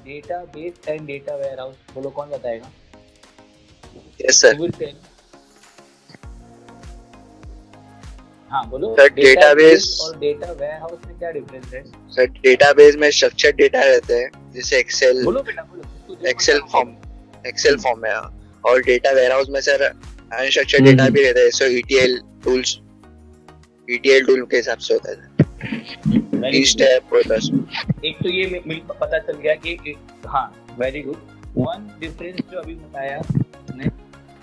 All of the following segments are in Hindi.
डेटाबेस एंड डेटा वेयरहाउस, बोलो कौन बताएगा? Yes sir. Who will tell? हाँ बोलो, सर डेटाबेस और डेटा वेयरहाउस में क्या डिफरेंस है? सर डेटाबेस में स्ट्रक्चर्ड डेटा रहते हैं, जैसे एक्सेल, बोलो बेटा बोलो, एक्सेल फॉर्म में, और डेटा वेयरहाउस में सर अनस्ट्रक्चर्ड डेटा भी रहता है, सो ETL टूल के हिसाब से होता है। स्टेप होता है। एक तो ये मिलकर पता चल गया कि हाँ वेरी गुड। वन डिफरेंस जो अभी बताया ने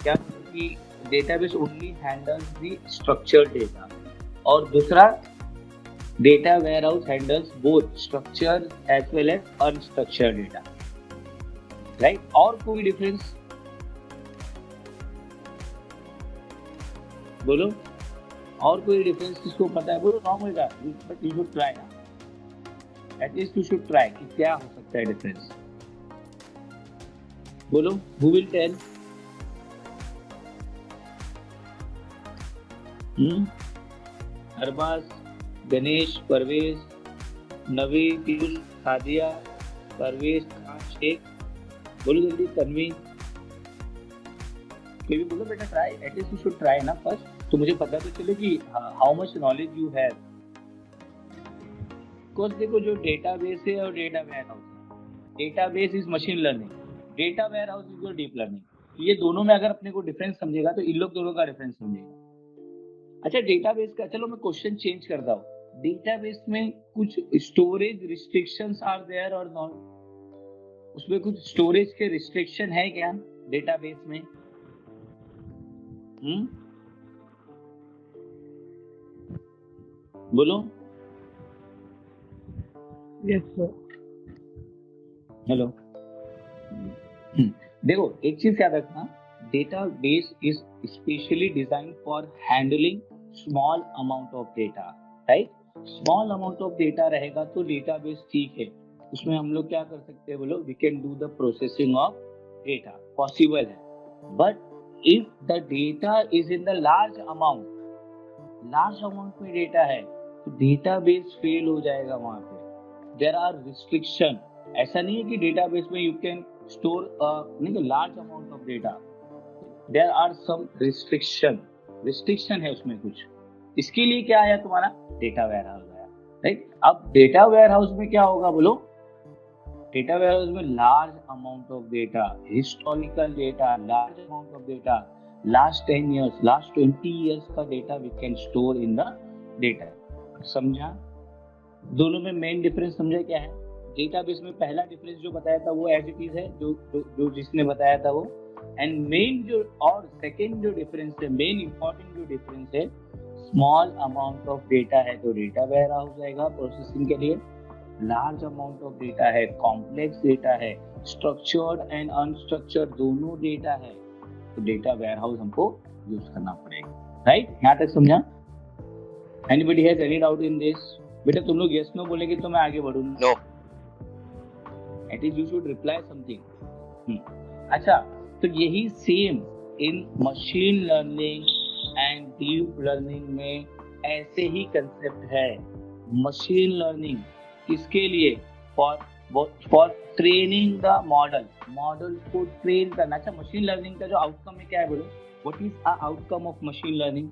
क्या कि database only handles the structured data, और दूसरा data warehouse handles both structured as well as unstructured data, right? और कोई डिफरेंस बोलो, और कोई डिफरेंस किसको पता है? बोलो रॉन्ग होगा, but you should try, at least you should try कि क्या हो सकता है डिफरेंस। बोलो, who will tell? Arbaaz, Ganesh, Parvez, Navi, Piyush, Sadia, Parvez, Shaikh, बोलो जल्दी। तन्वी, कोई भी बोलो बेटा, try, at least you should try ना फर्स्ट, तो मुझे पता तो चले कि how much knowledge you have. Because देखो, जो डेटाबेस है और डेटा वेयरहाउस है, database is machine learning, data warehouse is your deep learning. ये दोनों में अगर अपने को डिफरेंस समझेगा तो इन लोग दोनों का डिफरेंस समझेगा। अच्छा, डेटाबेस का चलो मैं क्वेश्चन चेंज करता हूँ, डेटाबेस में कुछ स्टोरेज रिस्ट्रिक्शंस आर देयर और नॉट? उसमें कुछ स्टोरेज के रिस्ट्रिक्शन है क्या डेटाबेस में? बोलो। Yes sir. हेलो। देखो एक चीज याद रखना, database is specially design for handling small amount of data, right? Small amount of data रहेगा तो डेटाबेस ठीक है, उसमें हम लोग क्या कर सकते हैं? बोलो, we can do the processing of data, possible है। But if the data is in the large amount में डेटा है तो डेटाबेस फेल हो जाएगा वहां पे। देयर आर रिस्ट्रिक्शन, ऐसा नहीं है कि डेटाबेस में यू कैन स्टोर नहीं large amount of data, there are some restriction है उसमें कुछ। इसके लिए क्या आया तुम्हारा? डेटा वेयरहाउस आया, राइट? अब डेटा वेयरहाउस में क्या होगा बोलो? डेटा वेयरहाउस में large amount of data, historical data, large amount of data, last 10 years, last 20 years का data we can store in the data. समझा? दोनों में मेन डिफरेंस समझा क्या है? डेटाबेस में पहला डिफरेंस जो बताया था वो एज इट इज है, जो जिसने बताया था वो। एंड मेन जो और सेकंड जो डिफरेंस है, मेन इंपॉर्टेंट जो डिफरेंस है, स्मॉल अमाउंट ऑफ डेटा है तो डेटा वेयरहाउस आएगा प्रोसेसिंग के लिए, लार्ज अमाउंट ऑफ डेटा है, कॉम्प्लेक्स डेटा है, स्ट्रक्चर्ड एंड अनस्ट्रक्चर्ड दोनों डेटा है, तो डेटा वेयरहाउस हमको यूज करना पड़ेगा, राइट? यहाँ तक समझा? Anybody has any doubt in this? बेटा तुम लोग यस नो बोलेंगे तो मैं आगे बढ़ूंगा। No, at least you should reply something. अच्छा, तो यही same in machine learning and deep learning में ऐसे ही कंसेप्ट है। मशीन लर्निंग किसके लिए? फॉर ट्रेनिंग द मॉडल को ट्रेन करना। अच्छा, मशीन लर्निंग का जो आउटकम है क्या है बोलो? What is a outcome of machine learning?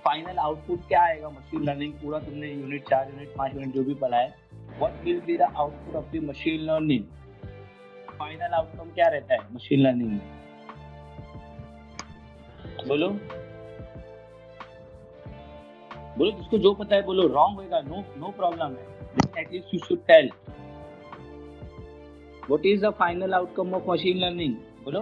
Final output क्या आएगा? मशीन लर्निंग पूरा तुमने यूनिट 4 यूनिट 5 यूनिट जो भी पढ़ा है, what will be the output of the machine learning? Final outcome क्या रहता है मशीन लर्निंग में? बोलो बोलो, जिसको जो पता है बोलो। रॉन्ग होएगा, नो प्रॉब्लम है, at least you should tell what is the final outcome of machine learning. बोलो।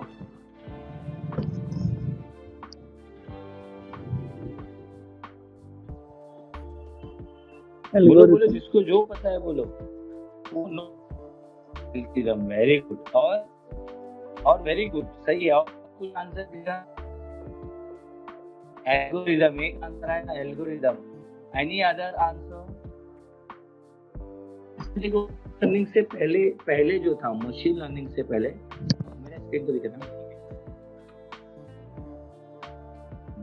बोलो, जिसको जो पता है बोलो। वेरी गुड, और वेरी गुड, सही है। और कुछ आंसर दिया? एल्गोरिदम एक आंसर है ना, एल्गोरिदम। Any other answer? देखो, लर्निंग से पहले जो था, मशीन लर्निंग से पहले, मेरा स्क्रीन को दिखा था,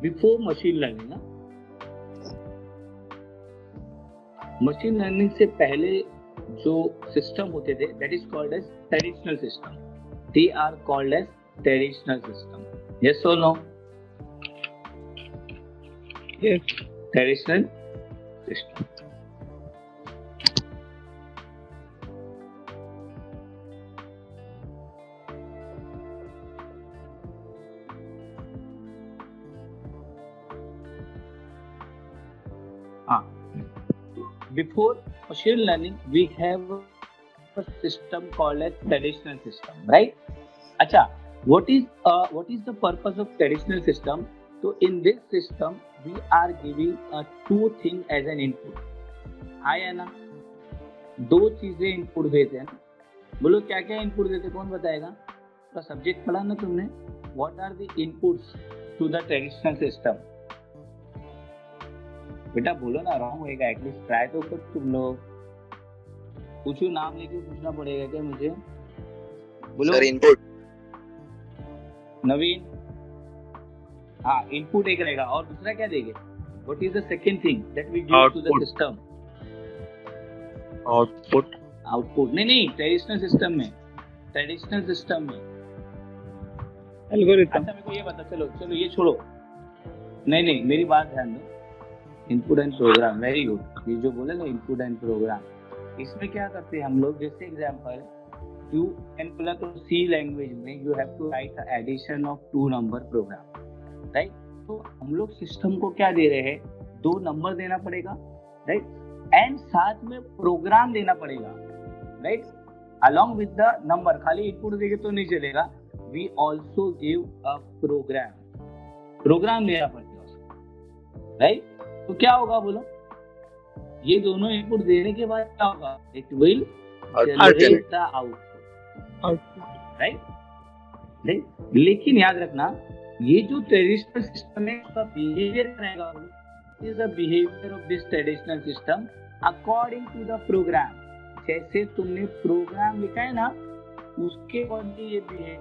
बिफोर मशीन लर्निंग ना, मशीन लर्निंग से पहले जो सिस्टम होते थे that is called as traditional system. They are called as traditional system. Yes or no? Yes. Traditional system. Before machine learning, we have a system called as traditional system, right? अच्छा, what is the purpose of traditional system? So in this system, we are giving two things as an input. हाँ या ना? दो चीजें इनपुट देते हैं. बोलो क्या क्या इनपुट देते, कौन बताएगा? तो सब्जेक्ट पढ़ा ना तुमने? What are the inputs to the traditional system? बेटा बोलो ना, रॉन्ग होएगा, एटलीस्ट ट्राई तो करो तुम लोग. पूछो, नाम लेके पूछना पड़ेगा क्या मुझे? बोलो सर. इनपुट. नवीन. हाँ, इनपुट एक रहेगा और दूसरा क्या देंगे? What is the second thing that we give to the system? Output. Output नहीं, ट्रेडिशनल सिस्टम में एल्गोरिथम. अच्छा मेरे को ये बता, चलो ये छोड़ो. नहीं मेरी बात ध्यान दो. Input and program, very good. ये जो बोले ना इनपुट एंड प्रोग्राम, इसमें क्या करते हैं हम लोग? जैसे एग्जांपल, यू कैन बोला तो सी लैंग्वेज में you have to write addition of 2 number program, right? तो हम लोग सिस्टम को क्या दे रहे हैं? 2 नंबर देना पड़ेगा, राइट? एंड साथ में प्रोग्राम देना पड़ेगा, right? Along with the number. खाली इनपुट देंगे तो नहीं चलेगा. We also give a program देना पड़ेगा उसको, राइट? तो क्या होगा बोलो? ये दोनों इनपुट देने के बाद क्या होगा? It will generate the output, right? लेकिन याद रखना, ये जो ट्रेडिशनल सिस्टम है उसका बिहेवियर रहेगा. Is the behaviour of this traditional system according to the program. जैसे तुमने प्रोग्राम लिखा है ना, उसके अकॉर्डिंग ये बिहेवियर.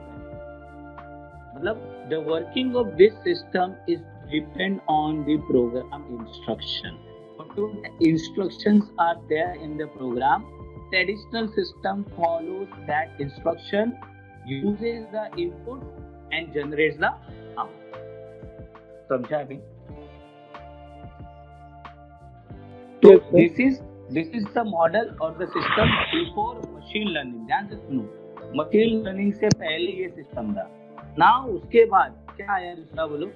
मतलब the working of this system is depend on the program instruction. Whatever instructions are there in the program, traditional system follows that instruction, uses the input and generates the output. समझा अभी? तो this is the model or the system before machine learning. ध्यान से सुनो, मशीन लर्निंग से पहले ये सिस्टम था. नाउ उसके बाद क्या आया दूसरा, बोलो?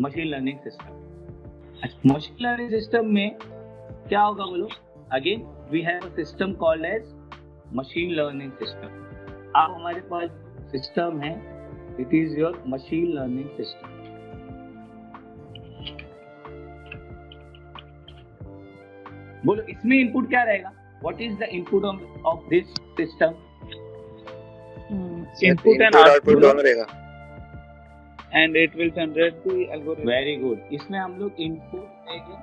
Machine learning system. Machine learning system में क्या होगा बोलो? Again we have a system called as machine learning system. अब हमारे पास सिस्टम है, it is your machine learning system. बोलो इसमें इनपुट क्या रहेगा? What is the input of this system? Input and output दोनों रहेगा. And it will generate the algorithm. Very good. इसमें हम लोग इनपुट देंगे.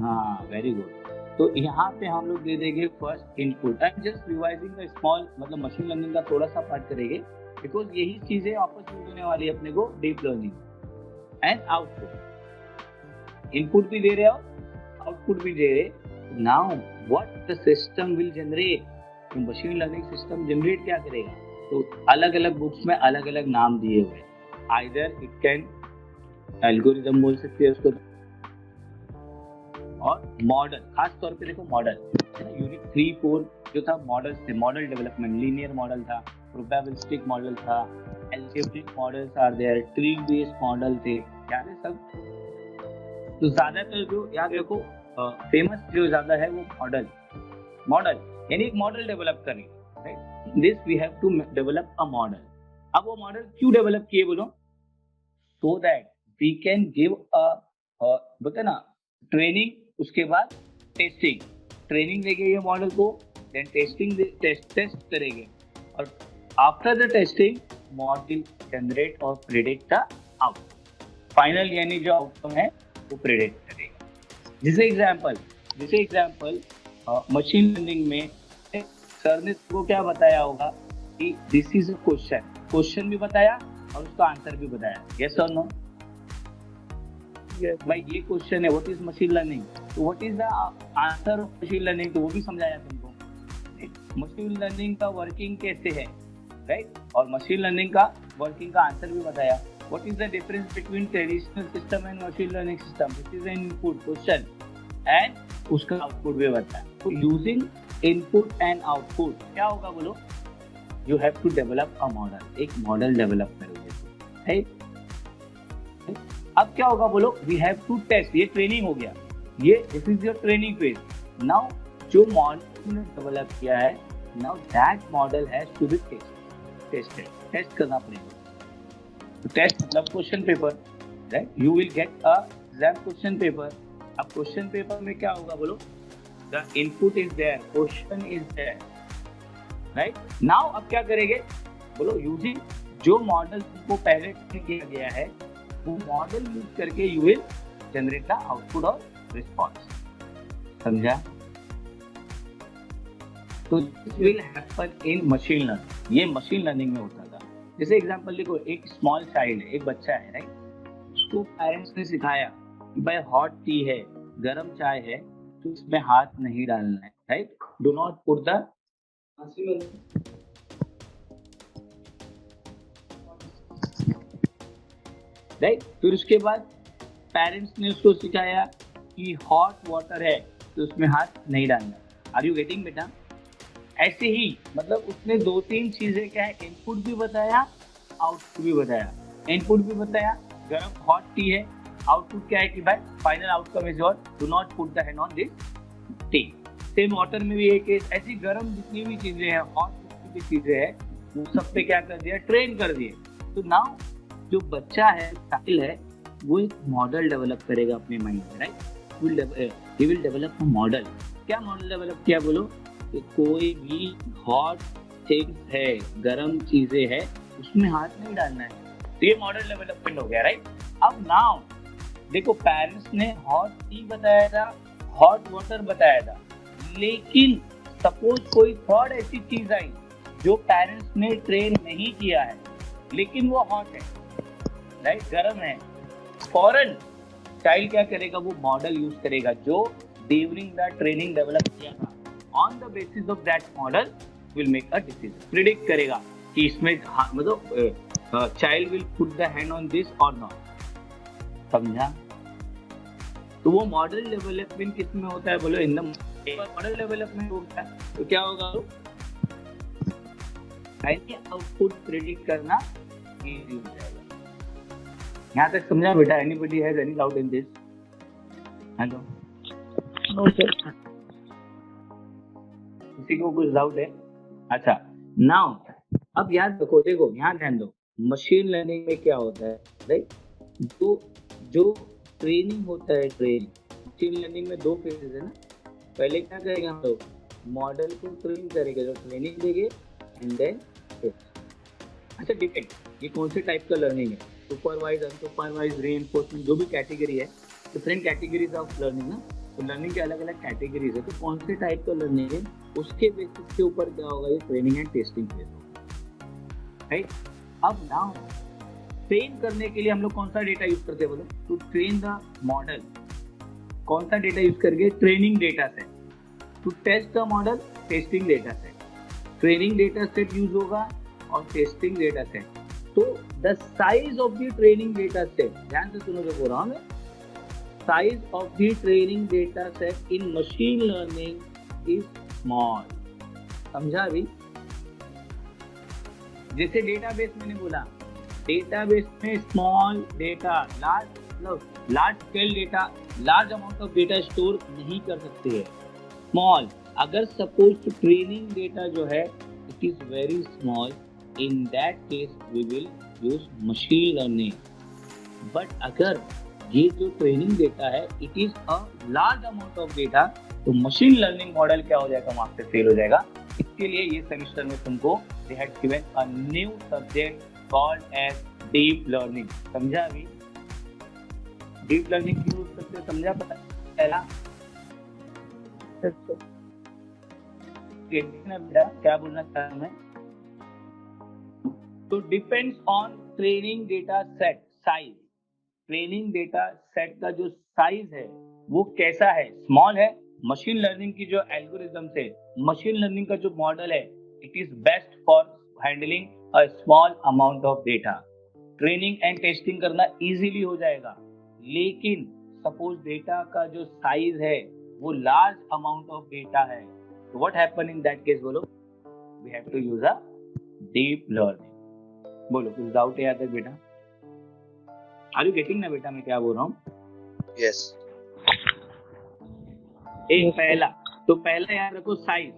हाँ, वेरी गुड. तो यहाँ पे हम लोग दे देंगे first input. And just revising the small, मतलब मशीन लर्निंग का थोड़ा सा पार्ट करेंगे, बिकॉज यही चीजें आपस में होने वाली है अपने को. Deep learning and output. Input भी दे रहे हो, आउटपुट भी दे रहे. Now what the system will generate? Machine learning system generate क्या करेगा? तो अलग अलग बुक्स में अलग अलग नाम दिए हुए. Either it can एल्गोरिथम बोल सकते हैं उसको, और मॉडल. खास तौर पे देखो मॉडल, यूनिट 3-4 जो था मॉडल्स थे. मॉडल डेवलपमेंट, लीनियर मॉडल था, प्रोबेबिलिस्टिक मॉडल था, algebraic models are there, tree based model थे, याद है सब? तो ज्यादातर जो याद रखो फेमस जो ज्यादा है वो मॉडल यानी एक मॉडल डेवलप करनी, right? This we have to develop a model. अब वो मॉडल क्यों डेवलप किए बोलो? so that we can give a बोलते ना ट्रेनिंग, उसके बाद टेस्टिंग. ट्रेनिंग देंगे ये मॉडल को, देन टेस्टिंग टेस्ट करेंगे, और after the testing model generate और प्रेडिक्ट द आउटपुट. फाइनल यानी जो आउटकम है वो प्रेडिक्ट करेगा. जैसे एग्जांपल मशीन लर्निंग में सर ने को क्या बताया होगा कि दिस इज अ क्वेश्चन भी बताया और उसका आंसर भी बताया. यस और नो? भाई ये क्वेश्चन है, व्हाट इज मशीन लर्निंग, तो what is the answer of machine learning, तो वो भी समझाया तुमको. मशीन लर्निंग का वर्किंग कैसे है, राइट? और मशीन लर्निंग का वर्किंग का आंसर भी बताया। What is the difference between traditional system and machine learning system? This is N input question and उसका आउटपुट भी बताया। तो यूजिंग इनपुट एंड आउटपुट क्या होगा बोलो? You have to develop a model, एक मॉडल डेवलप करोगे, राइट? अब क्या होगा बोलो? वी हैव टू टेस्ट, ये ट्रेनिंग हो गया, ये this is your training phase. Now जो मॉडल तुमने डेवलप किया है, now that model has to be tested, test करना पड़ेगा। तो टेस्ट मतलब question paper, right? You will get a exam question paper. अब क्वेश्चन पेपर में क्या होगा बोलो? The input is there, question is there, right? Now अब क्या करेंगे बोलो? यूजिंग जो मॉडल तुमको पहले ट्रेन किया गया है, वो मॉडल यूज करके you will generate the output और रिस्पॉन्स। समझा? तो this will happen in machine learning. ये मशीन लर्निंग में होता था। जैसे एग्जांपल देखो, एक स्मॉल चाइल्ड है, एक बच्चा है, राइट? उसको पेरेंट्स ने सिखाया कि भाई हॉट टी है, गर्म चाय है, तो इसमें हाथ नहीं डालना है, right? Do not put the right. फिर उसके बाद पेरेंट्स ने उसको सिखाया कि हॉट वाटर है तो उसमें हाथ नहीं डालना। आर यू गेटिंग बेटा? ऐसे ही मतलब उसने दो तीन चीजें क्या है, इनपुट भी बताया, आउटपुट भी बताया। इनपुट भी बताया गर्म हॉट टी है, आउटपुट क्या है कि भाई final outcome is your do not put the hand on this T. Same water में भी एक ऐसी गर्म जितनी भी चीजें हैं, हॉट जितनी भी चीजें हैं, वो सब पे क्या कर दिया, ट्रेन कर दिए। तो नाउ जो बच्चा है, चाइल्ड है, वो एक मॉडल डेवलप करेगा अपने माइंड में, right? He will develop a model. क्या मॉडल डेवलप किया बोलो? कि कोई भी हॉट थिंग्स है, गर्म चीजें है, उसमें हाथ नहीं डालना है। तो ये मॉडल डेवलपमेंट हो गया, राइट? अब नाउ देखो, पेरेंट्स ने हॉट टी बताया था, हॉट वाटर बताया था, लेकिन सपोज कोई थर्ड ऐसी चीज आई जो पेरेंट्स ने ट्रेन नहीं किया है, लेकिन वो हॉट है, राइट? गर्म है। फॉरन चाइल्ड क्या करेगा? वो मॉडल यूज करेगा जो ड्यूरिंग द ट्रेनिंग डेवलप किया था। On the basis of that model will make a decision, predict करेगा कि इसमें मतलब child will put the hand on this और नॉट। समझा? तो वो मॉडल डेवलपमेंट किस में होता है बोलो? इन द मॉडल डेवलपमेंट होता है तो क्या होगा? आउटपुट प्रिडिक्ट करना इजी हो जाएगा। यहाँ तक समझा बेटा? Anybody has any doubt in this? Hello, no sir. किसी को कुछ डाउट है? अच्छा, नाउ अब याद रखो, देखो यहाँ ध्यान दो, मशीन लर्निंग में क्या होता है, राइट? जो ट्रेनिंग होता है, मशीन लर्निंग में दो फेजेस है ना। पहले क्या करेंगे हम लोग? मॉडल को ट्रेन करेंगे, जो ट्रेनिंग देंगे, एंड देन अच्छा डिपेंड ये कौन से टाइप का लर्निंग है, सुपरवाइज, अनसुपरवाइज, रीइंफोर्समेंट, जो भी कैटेगरी है, डिफरेंट कैटेगरीज ऑफ लर्निंग ना। तो लर्निंग के अलग अलग कैटेगरीज है, तो कौन से टाइप का लर्निंग है उसके बेसिस के ऊपर क्या होगा, ये ट्रेनिंग एंड टेस्टिंग फेज होगा, राइट? अब नाउ ट्रेन करने के लिए हम लोग कौन सा डेटा यूज करते हैं बोलो? टू ट्रेन द मॉडल कौन सा डेटा यूज करके? Training data set. To test the model, testing data set. Training data set use होगा और टेस्टिंग डेटा सेट। तो the size of the training data set, ध्यान से सुनो जो बोल रहा हूं मैं, size of the training data set in machine learning is small. समझा अभी? जैसे डेटाबेस मैंने बोला, डेटाबेस में small data, large scale data, large amount of data store नहीं कर सकते हैं। स्मॉल, अगर सपोज ट्रेनिंग डेटा जो है it is very small, in that case we will use machine learning। but अगर ये जो ट्रेनिंग डेटा है it is a large amount of data, तो मशीन लर्निंग मॉडल क्या हो जाएगा? वहां से फेल हो जाएगा। इसके लिए ये सेमेस्टर में तुमको दे had given a new subject called as deep learning. समझा अभी? डीप लर्निंग की यूज करते समझा? पहला क्या बोलना चाह रहा हूं मैं? तो depends on training data set size. Training data set का जो साइज है वो कैसा है? स्मॉल है। मशीन लर्निंग की जो एल्गोरिथम्स है मशीन लर्निंग का जो मॉडल है it is best for handling a small amount of data. Training and testing करना इजीली हो जाएगा, लेकिन सपोज डेटा का जो साइज है वो लार्ज अमाउंट ऑफ डेटा है, तो what happen in that case बोलो, we have to use a deep learning. बोलो कुछ डाउट है यहाँ तक बेटा? आर यू गेटिंग ना बेटा मैं क्या बोल रहा हूँ? यस। एक पहला तो पहला याद रखो साइज।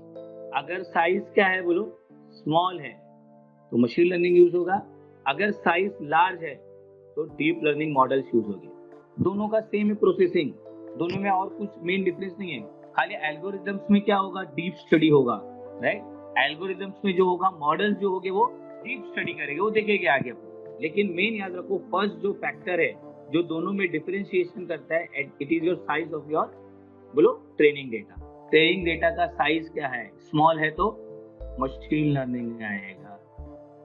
अगर साइज क्या है बोलो स्मॉल है तो मशीन लर्निंग यूज होगा, अगर साइज लार्ज है तो डीप लर्निंग मॉडल्स यूज होंगे। दोनों का सेम है प्रोसेसिंग, दोनों में और कुछ मेन डिफरेंस नहीं है, खाली एल्गोरिथम्स में क्या होगा डीप स्टडी होगा, राइट। एल्गोरिथम्स में जो होगा मॉडल्स जो होंगे वो डीप स्टडी करेंगे, वो देखेंगे आगे। लेकिन मेन याद रखो फर्स्ट जो फैक्टर है जो दोनों में डिफरेंशिएशन करता है it is your size of your बोलो ट्रेनिंग डेटा। ट्रेनिंग डेटा का साइज क्या है, स्मॉल है तो मशीन लर्निंग आएगा,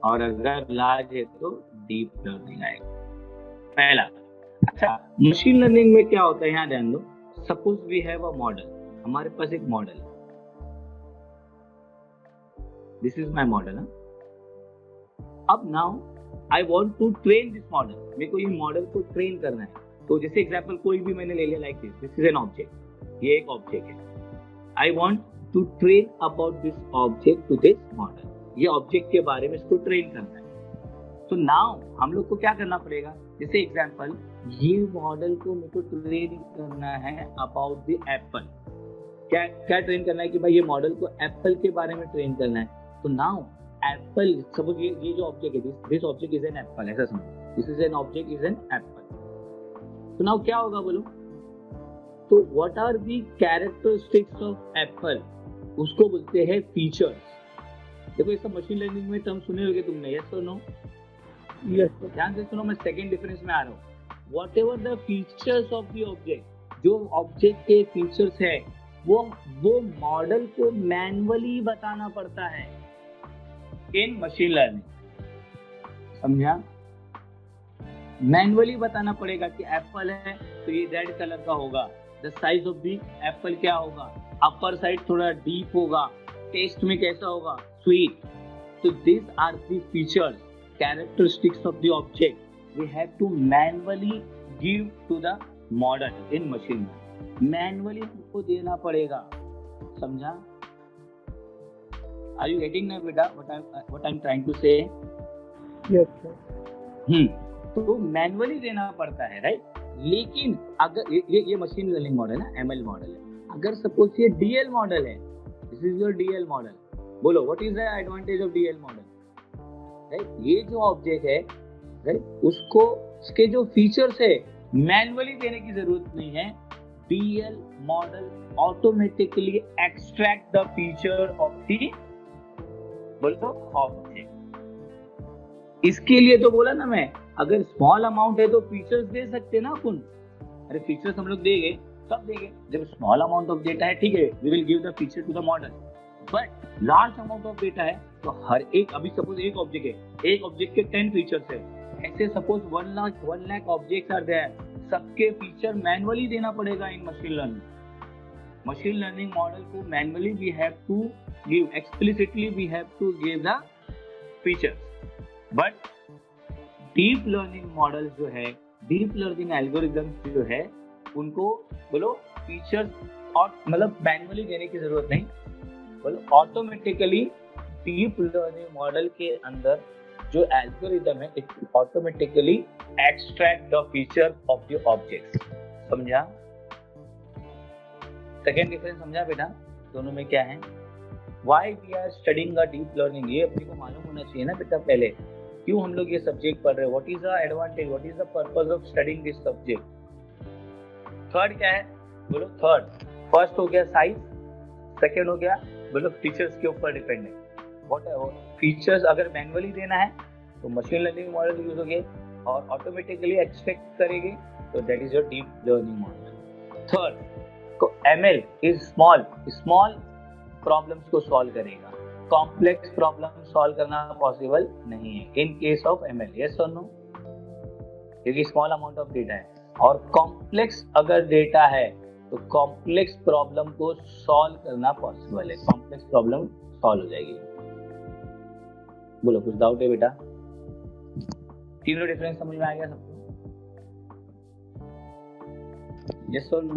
और अगर लार्ज है तो डीप लर्निंग आएगा। पहला। अच्छा, मशीन लर्निंग में क्या होता है यहाँ ध्यान दो। Suppose we have a model, हमारे पास एक मॉडल है, दिस इज माय मॉडल। अब now I want to train this model, मेरे को ये मॉडल को ट्रेन करना है। तो जैसे एग्जांपल कोई भी मैंने ले लिया like this is an object, ये एक ऑब्जेक्ट है। I want to train about this object to this model, ये ऑब्जेक्ट के बारे में इसको ट्रेन करना है। तो नाउ हम लोग को क्या करना पड़ेगा, जैसे एग्जांपल ये मॉडल को मेरे को ट्रेन करना है अबाउट द एप्पल। क्या क्या ट्रेन करना है कि भाई ये मॉडल को एप्पल के बारे में ट्रेन करना है। तो नाउ एप्पल, सपोज ये जो ऑब्जेक्ट है this object is an apple, ऐसा समझो this is an object is an apple. तो नाउ क्या होगा बोलो, तो what are the characteristics of apple, उसको बोलते हैं फीचर्स। देखो ये सब मशीन लर्निंग में टर्म सुने होंगे तुमने, यस और नो? यस। ध्यान से सुनो, मैं सेकंड डिफरेंस में आ रहा हूँ। What ever the features of the object, जो ऑब्जेक्ट के फीचर्स है वो मॉडल को मैन्युअली बताना पड़ता है इन मशीन लर्निंग, समझा? मैन्युअली बताना पड़ेगा कि एप्पल है तो ये रेड कलर का होगा, the size of the apple क्या होगा, अपर साइड थोड़ा डीप होगा, टेस्ट में कैसा होगा, स्वीट। तो this are the features, characteristics of the object we have to manually give to the model in machine learning. Manually हमको देना पड़ेगा, समझा? आर यू गेटिंग ना बेटा what I am trying to say? Yes sir. तो मैन्युअली देना पड़ता है, राइट। लेकिन अगर ये मशीन लर्निंग मॉडल है, एमएल मॉडल है, अगर सपोज ये डीएल मॉडल है, this is your DL model, बोलो what is the advantage of DL model, right. ये जो ऑब्जेक्ट है, राइट, उसको उसके जो फीचर्स है मैन्युअली देने की जरूरत नहीं है। DL model automatically extract the feature of the बोलो ऑब्जेक्ट। इसके लिए तो बोला ना मैं, अगर स्मॉल अमाउंट है तो फीचर्स दे सकते ना अपन। अरे फीचर्स हम लोग देंगे कब देंगे, जब स्मॉल अमाउंट ऑफ डेटा है, ठीक है, we will give the feature to the model. But large amount of data है तो हर एक, अभी सपोज एक ऑब्जेक्ट है, एक ऑब्जेक्ट के 10 फीचर्स है, ऐसे suppose 1 lakh objects are there, सबके फीचर मैन्युअली देना पड़ेगा in machine learning. Machine learning model को manually we have to give, explicitly we have to give the features. But deep learning model जो है, डीप लर्निंग एल्गोरिथम्स जो है, उनको बोलो फीचर्स और मतलब मैन्युअली देने की जरूरत नहीं, बोलो ऑटोमेटिकली डीप लर्निंग मॉडल के अंदर जो एल्गोरिथम है it automatically extract the feature of the object. समझा? सेकेंड डिफरेंस समझा बेटा दोनों में क्या है? Why we are studying the deep learning, ये अपने को मालूम होना चाहिए ना बेटा पहले, क्यों हम लोग ये सब्जेक्ट पढ़ रहे हैं, what is the advantage, what is the purpose of studying this subject. Third क्या है बोलो? थर्ड, फर्स्ट हो गया साइज, सेकंड हो गया बोलो फीचर्स के ऊपर डिपेंड है। व्हाट है फीचर्स, अगर मैन्युअली देना है तो मशीन लर्निंग मॉडल यूज होंगे और ऑटोमेटिकली एक्सट्रैक्ट करेंगे, तो that is your deep learning model. Third को एमएल इज स्मॉल प्रॉब्लम्स को सॉल्व करेगा, कॉम्प्लेक्स प्रॉब्लम सॉल्व करना पॉसिबल नहीं है in case of ML, yes और नो? क्योंकि स्मॉल अमाउंट ऑफ डेटा है, और कॉम्प्लेक्स अगर डेटा है तो कॉम्प्लेक्स प्रॉब्लम को सॉल्व करना पॉसिबल है, कॉम्प्लेक्स प्रॉब्लम सॉल्व हो जाएगी। बोलो कुछ डाउट है बेटा? तीनों डिफरेंस समझ में आ गया सबको? यस और नो?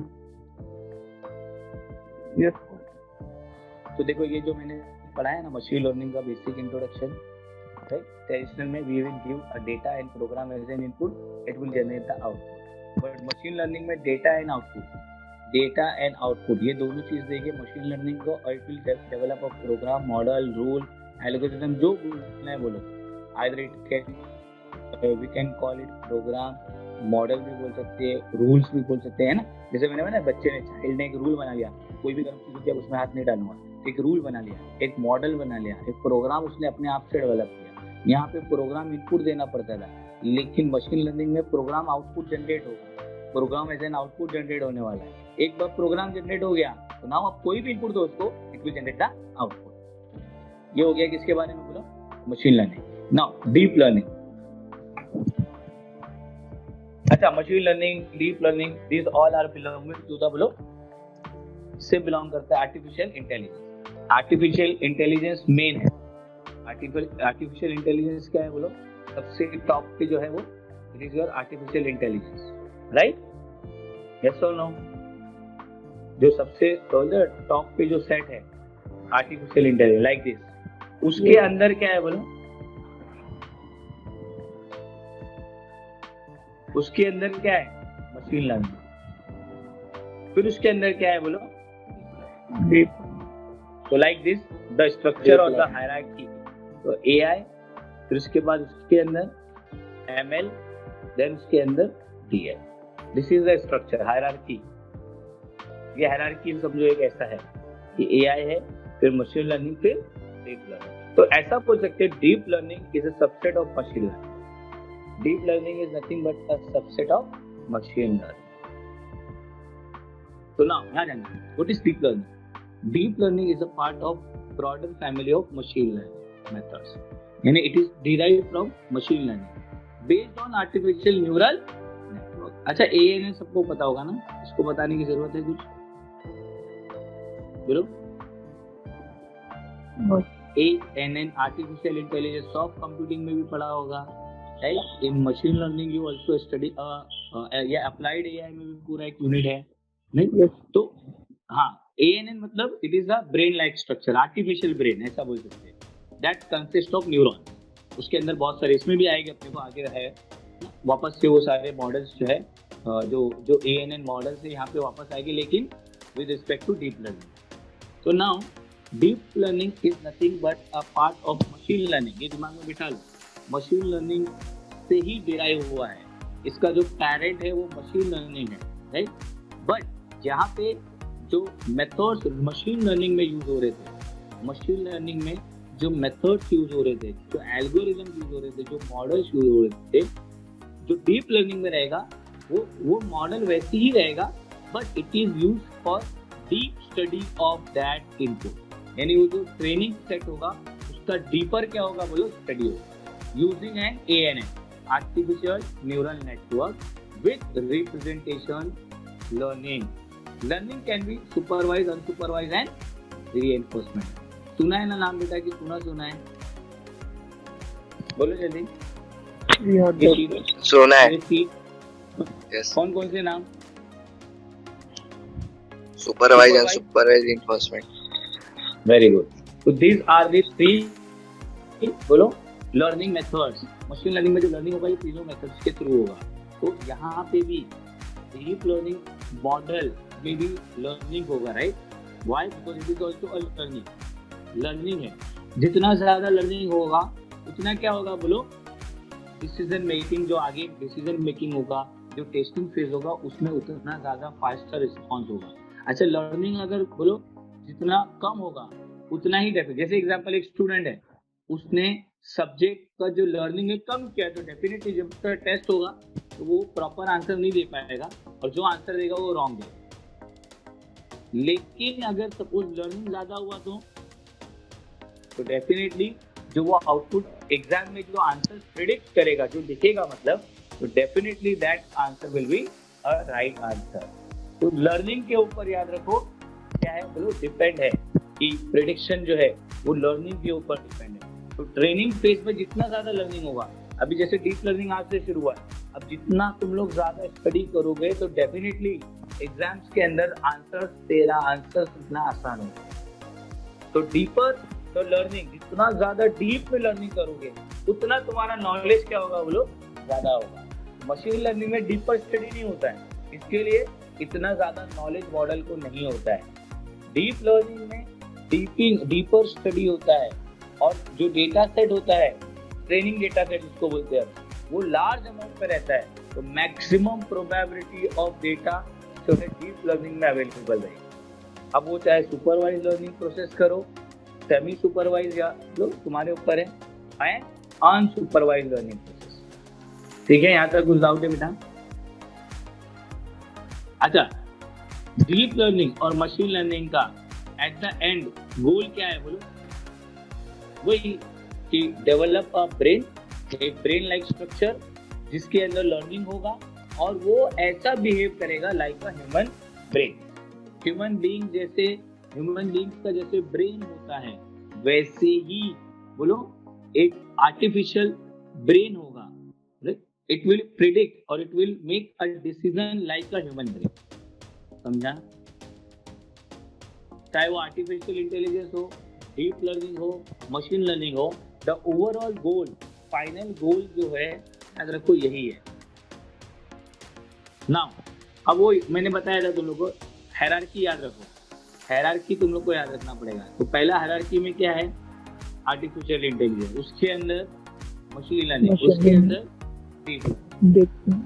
यस। तो देखो ये जो मैंने पढ़ा है ना मशीन लर्निंग का बेसिक इंट्रोडक्शन, राइट? ट्रेडिशनल में we will give a data and program as an input, it will generate the output. But machine learning में डेटा एंड आउटपुट ये दोनों चीज देगी मशीन लर्निंग को, और it will develop a program, model, rule, algorithm, जो बोलना है बोलो। Either it can we can call it program, model भी बोल सकते हैं, रूल्स भी बोल सकते हैं ना। जैसे मैंने बताया बच्चे ने, चाइल्ड ने एक रूल बना लिया, कोई भी गलती किया उसमें हाथ नहीं डालूंगा, एक रूल बना लिया, एक मॉडल बना लिया, एक प्रोग्राम उसने अपने आप से डेवलप किया। यहाँ पे प्रोग्राम इनपुट देना पड़ता था, लेकिन मशीन लर्निंग में प्रोग्राम आउटपुट जनरेट होगा, program as an output generate होने वाला है। एक बार प्रोग्राम जनरेट हो गया तो नाउ आप कोई भी इनपुट दो उसको, it will generate the output. ये हो गया किसके बारे में बोलो? Machine learning. Now deep learning. अच्छा, machine learning, deep learning, this all are belonging to the बोलो से बिलोंग करता है आर्टिफिशियल इंटेलिजेंस। आर्टिफिशियल इंटेलिजेंस मेन है। आर्टिफिशियल इंटेलिजेंस क्या है बोलो? सबसे टॉप पे जो है वो it is your artificial intelligence, right? Yes और नो? जो सबसे टॉप पे जो सेट है आर्टिफिशियल इंटेलिजेंस लाइक दिस, उसके अंदर क्या है बोलो? उसके अंदर क्या है? Machine learning. फिर उसके अंदर क्या है बोलो? डीप। तो लाइक दिस द स्ट्रक्चर और द हायरार्की। तो एआई, फिर उसके बाद उसके अंदर एमएल, देन उसके अंदर DL. This is the structure, hierarchy. ये हायरार्की समझो एक ऐसा है कि एआई है, फिर मशीन लर्निंग, फिर डीप लर्निंग। तो ऐसा बोल सकते हैं deep learning is a subset of machine learning. Deep learning is nothing but a subset of machine learning. So now, यहाँ जानना, what is deep learning? Deep learning is a part of broader family of machine learning methods. यानी it is derived from machine learning based on artificial neural network. अच्छा, ANN सबको पता होगा ना? इसको बताने की जरूरत है कुछ? बोलो। ANN artificial intelligence soft computing में भी पढ़ा होगा, right? In machine learning you also study या applied AI में भी पूरा एक यूनिट है, नहीं? तो हाँ, ANN मतलब it is a brain like structure, artificial brain ऐसा बोल सकते हैं, that consists of neuron। उसके अंदर बहुत सारे, इसमें भी आएंगे, अपने को आगे है वापस से वो सारे मॉडल्स जो है, जो ANN मॉडल्स है यहाँ पे वापस आएंगे, लेकिन with respect to deep learning। तो now deep learning is nothing but a part of machine learning। ये दिमाग में बिठा लो, मशीन लर्निंग से ही डिराइव हुआ है। इसका जो पैरेंट है वो मशीन लर्निंग है, राइट? बट यहाँ पे जो मेथड्स मशीन लर्निंग में यूज हो रहे थे, मशीन लर्निंग में जो मेथड्स यूज हो रहे थे, जो एल्गोरिथम यूज हो रहे थे, जो मॉडल्स यूज हो रहे थे, जो डीप लर्निंग में रहेगा वो मॉडल वैसे ही रहेगा, but it is use for deep study of that input. यानी वो जो ट्रेनिंग सेट होगा उसका डीपर क्या होगा बोलो? स्टडी होगा using an ANN, artificial neural network with representation learning. Learning can be supervised, unsupervised and reinforcement. सुना है ना नाम बेटा कि सुना है? बोलो जल्दी। सुना है। yes. कौन से नाम? Supervised and supervised reinforcement. Very good. So these are the three बोलो लर्निंग मेथड्स। मशीन लर्निंग में जो लर्निंग होगा ये तीनों मेथड्स के थ्रू होगा। तो यहाँ पे भी डीप लर्निंग मॉडल में भी लर्निंग होगा, right? Why? Because it is also a learning है। जितना ज्यादा लर्निंग होगा उतना क्या होगा बोलो? डिसीजन मेकिंग, जो आगे डिसीजन मेकिंग होगा, जो टेस्टिंग फेज होगा, उसमें उतना ज्यादा फास्टर रिस्पॉन्स होगा। अच्छा, लर्निंग अगर बोलो जितना कम होगा उतना ही डेफिनेट। जैसे एग्जांपल, एक स्टूडेंट है, उसने सब्जेक्ट का जो लर्निंग है कम किया, तो डेफिनेटली जब उसका टेस्ट होगा तो वो प्रॉपर आंसर नहीं दे पाएगा, और जो आंसर देगा वो रॉन्ग देगा। लेकिन अगर सपोज लर्निंग ज्यादा हुआ तो डेफिनेटली जो वो आउटपुट एग्जाम में जो आंसर प्रिडिक्ट करेगा, जो लिखेगा मतलब, तो definitely that answer will be a right answer. तो लर्निंग के ऊपर याद रखो क्या है बोलो, डिपेंड है कि प्रेडिक्शन जो है वो लर्निंग के ऊपर डिपेंड है। तो ट्रेनिंग फेज में जितना ज्यादा लर्निंग होगा, अभी जैसे डीप लर्निंग आज से शुरू हुआ है, अब जितना तुम लोग ज्यादा स्टडी करोगे तो डेफिनेटली एग्जाम्स के अंदर तेरा आंसर इतना आसान होगा। तो डीपर तो लर्निंग, जितना ज्यादा डीप में लर्निंग करोगे उतना तुम्हारा नॉलेज क्या होगा बोलो, ज्यादा होगा। मशीन लर्निंग में डीपर स्टडी नहीं होता है, इसके लिए इतना ज्यादा नॉलेज मॉडल को नहीं होता है। डीप लर्निंग में डीपर स्टडी होता है, और जो डेटा सेट होता है, ट्रेनिंग डेटा सेट जिसको बोलते हैं, वो लार्ज अमाउंट पे रहता है। तो मैक्सिमम प्रोबेबिलिटी ऑफ डेटा जो है डीप लर्निंग में अवेलेबल रहेगी। अब वो चाहे सुपरवाइज लर्निंग प्रोसेस करो, सेमी सुपरवाइज, या लो तुम्हारे ऊपर है, अनसुपरवाइज लर्निंग प्रोसेस। ठीक है, यहाँ तक कुछ डाउट है बेटा? अच्छा, डीप लर्निंग और मशीन लर्निंग का एट द एंड गोल क्या है बोलो? वही कि डेवलप अ ब्रेन, एक ब्रेन लाइक स्ट्रक्चर जिसके अंदर लर्निंग होगा और वो ऐसा बिहेव करेगा like a human brain. Human being का जैसे ब्रेन होता है वैसे ही बोलो एक आर्टिफिशियल ब्रेन होगा। इट विल प्रिडिक्ट और it will make a decision like a human brain. समझा? चाहे वो आर्टिफिशियल इंटेलिजेंस हो, डीप लर्निंग हो, मशीन लर्निंग हो, the overall goal, final goal जो है याद रखो यही है। नाउ अब वो मैंने बताया था तुम लोग को, हायरार्की याद रखो, हायरार्की तुम लोग को याद रखना पड़ेगा। तो पहला हायरार्की में क्या है? आर्टिफिशियल इंटेलिजेंस, उसके अंदर मशीन लर्निंग, उसके अंदर डीप लर्निंग।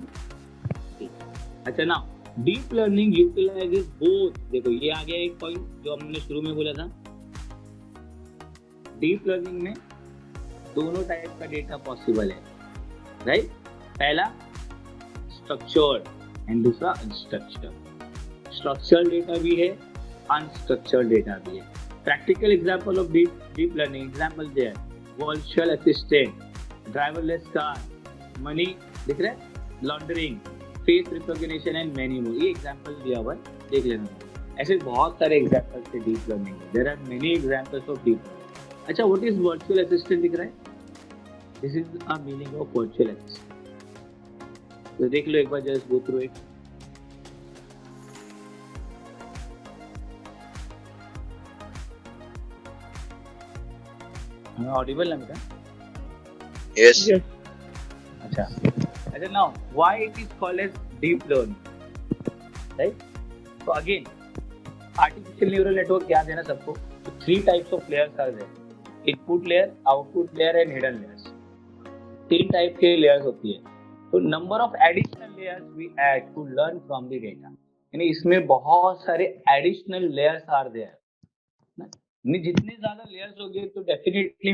अच्छा, ना डीप लर्निंग यूटिलाइजेस बोथ। देखो ये आ गया एक पॉइंट जो हमने शुरू में बोला था, डीप लर्निंग में दोनों टाइप का डेटा पॉसिबल है, राइट? पहला स्ट्रक्चर्ड एंड दूसरा अनस्ट्रक्चर्ड। स्ट्रक्चर्ड डेटा भी है, अनस्ट्रक्चर्ड डेटा भी है। Practical example of deep learning example है virtual assistant, driverless car, money दिख रहा है, laundering, face recognition and many more. ये एग्जांपल दिया हुआ है, देख लेना। ऐसे बहुत सारे एग्जांपल्स है डीप लर्निंग में, there are many examples of deep learning. अच्छा, व्हाट इज वर्चुअल असिस्टेंट दिख रहा है? This is a meaning of virtual assistant. तो देख लो एक बार, just go through it. Audible ना बेटा? यस। अच्छा, now why it is called as deep learning, right? तो अगेन आर्टिफिशियल न्यूरल नेटवर्क याद है ना सबको? तो 3 types of layers are there, input layer, output layer and hidden layers. 3 type के लेयर्स होती है। तो number of additional layers we add to learn from the data, यानी इसमें बहुत सारे एडिशनल लेयर्स आर देयर। जितने ज्यादा लेयर्स होंगे तो डेफिनेटली